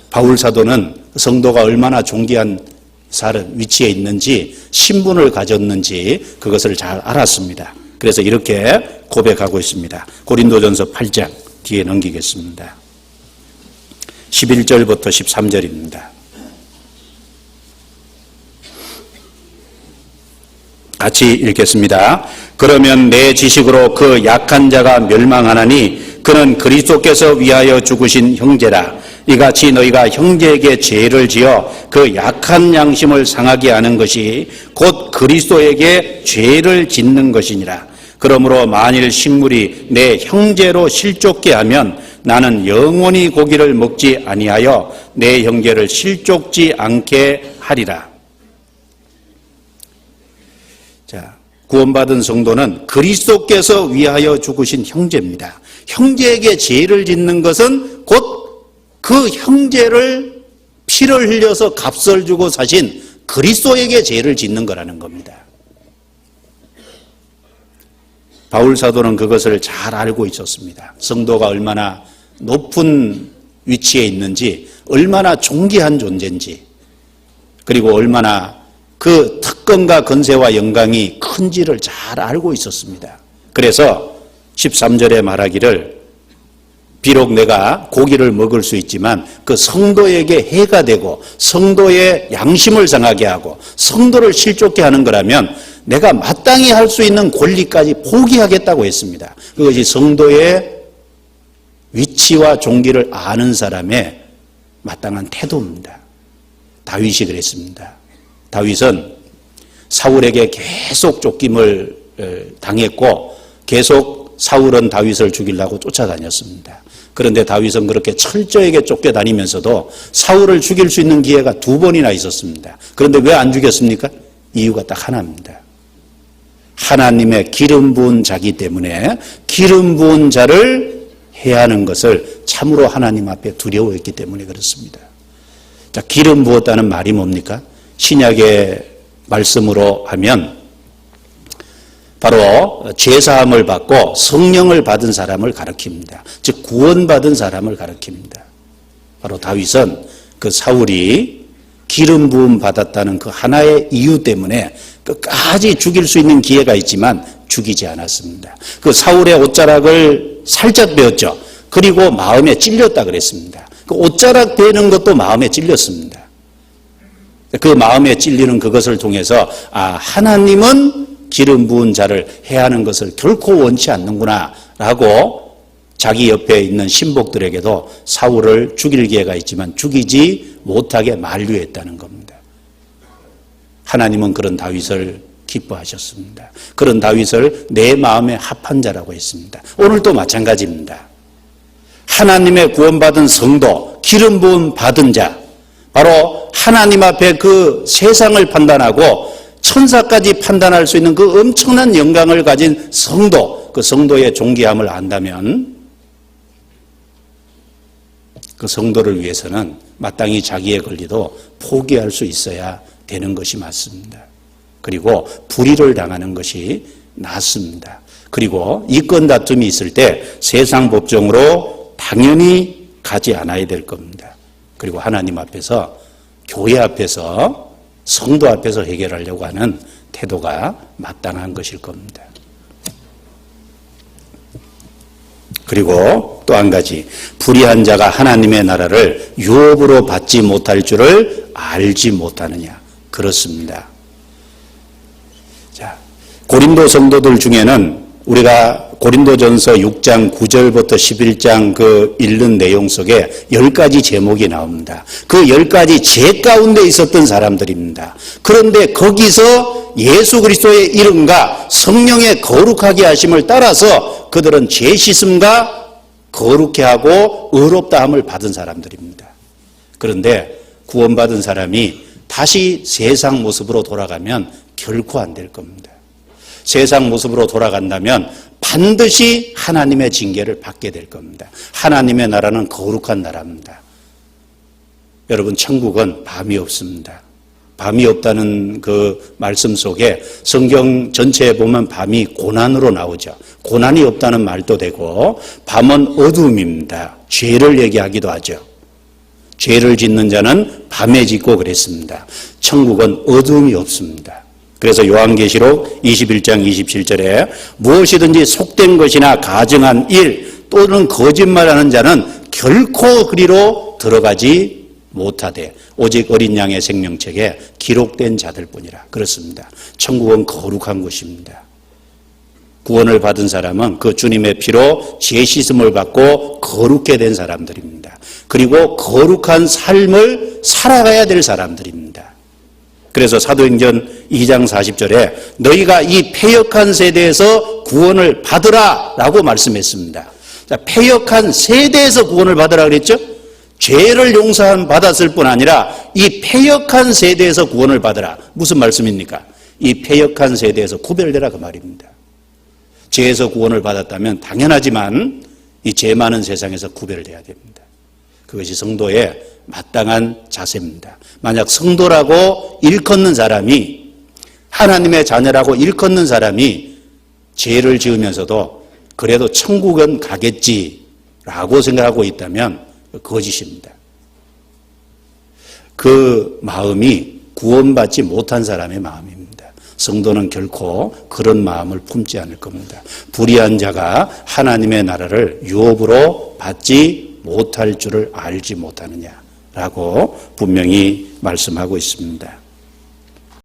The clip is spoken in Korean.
바울 사도는 성도가 얼마나 존귀한 위치에 있는지, 신분을 가졌는지 그것을 잘 알았습니다. 그래서 이렇게 고백하고 있습니다. 고린도전서 8장 뒤에 넘기겠습니다. 11절부터 13절입니다. 같이 읽겠습니다. 그러면 내 지식으로 그 약한 자가 멸망하나니 그는 그리스도께서 위하여 죽으신 형제라. 이같이 너희가 형제에게 죄를 지어 그 약한 양심을 상하게 하는 것이 곧 그리스도에게 죄를 짓는 것이니라. 그러므로 만일 식물이 내 형제로 실족게 하면 나는 영원히 고기를 먹지 아니하여 내 형제를 실족지 않게 하리라. 자, 구원받은 성도는 그리스도께서 위하여 죽으신 형제입니다. 형제에게 죄를 짓는 것은 곧 그 형제를 피를 흘려서 값을 주고 사신 그리스도에게 죄를 짓는 거라는 겁니다. 바울 사도는 그것을 잘 알고 있었습니다. 성도가 얼마나 높은 위치에 있는지, 얼마나 존귀한 존재인지, 그리고 얼마나 그 특권과 건세와 영광이 큰지를 잘 알고 있었습니다. 그래서 13절에 말하기를 비록 내가 고기를 먹을 수 있지만 그 성도에게 해가 되고 성도의 양심을 상하게 하고 성도를 실족케 하는 거라면 내가 마땅히 할 수 있는 권리까지 포기하겠다고 했습니다. 그것이 성도의 위치와 종기를 아는 사람의 마땅한 태도입니다. 다윗이 그랬습니다. 다윗은 사울에게 계속 쫓김을 당했고 계속 사울은 다윗을 죽이려고 쫓아다녔습니다. 그런데 다윗은 그렇게 철저하게 쫓겨다니면서도 사울을 죽일 수 있는 기회가 2번이나 있었습니다. 그런데 왜 안 죽였습니까? 이유가 딱 하나입니다. 하나님의 기름 부은 자기 때문에 기름 부은 자를 해하는 것을 참으로 하나님 앞에 두려워했기 때문에 그렇습니다. 자, 기름 부었다는 말이 뭡니까? 신약의 말씀으로 하면 바로 죄사함을 받고 성령을 받은 사람을 가리킵니다. 즉 구원받은 사람을 가리킵니다. 바로 다윗은 그 사울이 기름 부음 받았다는 그 하나의 이유 때문에 끝까지 죽일 수 있는 기회가 있지만 죽이지 않았습니다. 그 사울의 옷자락을 살짝 베었죠. 그리고 마음에 찔렸다 그랬습니다. 그 옷자락 베는 것도 마음에 찔렸습니다. 그 마음에 찔리는 그것을 통해서 하나님은 기름 부은 자를 해하는 것을 결코 원치 않는구나 라고 자기 옆에 있는 신복들에게도 사울을 죽일 기회가 있지만 죽이지 못하게 만류했다는 겁니다. 하나님은 그런 다윗을 기뻐하셨습니다. 그런 다윗을 내 마음에 합한 자라고 했습니다. 오늘도 마찬가지입니다. 하나님의 구원받은 성도, 기름 부음 받은 자, 바로 하나님 앞에 그 세상을 판단하고 천사까지 판단할 수 있는 그 엄청난 영광을 가진 성도, 그 성도의 존귀함을 안다면 그 성도를 위해서는 마땅히 자기의 권리도 포기할 수 있어야 되는 것이 맞습니다. 그리고 불의를 당하는 것이 낫습니다. 그리고 이권 다툼이 있을 때 세상 법정으로 당연히 가지 않아야 될 겁니다. 그리고 하나님 앞에서, 교회 앞에서, 성도 앞에서 해결하려고 하는 태도가 마땅한 것일 겁니다. 그리고 또 한 가지, 불의한 자가 하나님의 나라를 유업으로 받지 못할 줄을 알지 못하느냐. 그렇습니다. 자, 고린도 성도들 중에는 우리가 고린도전서 6장 9절부터 11장 그 읽는 내용 속에 10가지 제목이 나옵니다. 그 10가지 죄 가운데 있었던 사람들입니다. 그런데 거기서 예수 그리스도의 이름과 성령의 거룩하게 하심을 따라서 그들은 죄 씻음과 거룩해 하고 의롭다 함을 받은 사람들입니다. 그런데 구원받은 사람이 다시 세상 모습으로 돌아가면 결코 안 될 겁니다. 세상 모습으로 돌아간다면 반드시 하나님의 징계를 받게 될 겁니다. 하나님의 나라는 거룩한 나라입니다. 여러분, 천국은 밤이 없습니다. 밤이 없다는 그 말씀 속에 성경 전체에 보면 밤이 고난으로 나오죠. 고난이 없다는 말도 되고 밤은 어둠입니다. 죄를 얘기하기도 하죠. 죄를 짓는 자는 밤에 짓고 그랬습니다. 천국은 어둠이 없습니다. 그래서 요한계시록 21장 27절에 무엇이든지 속된 것이나 가증한 일 또는 거짓말하는 자는 결코 그리로 들어가지 못하되 오직 어린 양의 생명책에 기록된 자들뿐이라. 그렇습니다. 천국은 거룩한 곳입니다. 구원을 받은 사람은 그 주님의 피로 죄 씻음을 받고 거룩게 된 사람들입니다. 그리고 거룩한 삶을 살아가야 될 사람들입니다. 그래서 사도행전 2장 40절에 너희가 이 패역한 세대에서 구원을 받으라 라고 말씀했습니다. 자, 패역한 세대에서 구원을 받으라 그랬죠? 죄를 용서받았을 뿐 아니라 이 패역한 세대에서 구원을 받으라. 무슨 말씀입니까? 이 패역한 세대에서 구별되라 그 말입니다. 죄에서 구원을 받았다면 당연하지만 이 죄 많은 세상에서 구별돼야 됩니다. 그것이 성도의 마땅한 자세입니다. 만약 성도라고 일컫는 사람이 하나님의 자녀라고 일컫는 사람이 죄를 지으면서도 그래도 천국은 가겠지라고 생각하고 있다면 거짓입니다. 그 마음이 구원받지 못한 사람의 마음입니다. 성도는 결코 그런 마음을 품지 않을 겁니다. 불의한 자가 하나님의 나라를 유업으로 받지 못할 줄을 알지 못하느냐라고 분명히 말씀하고 있습니다.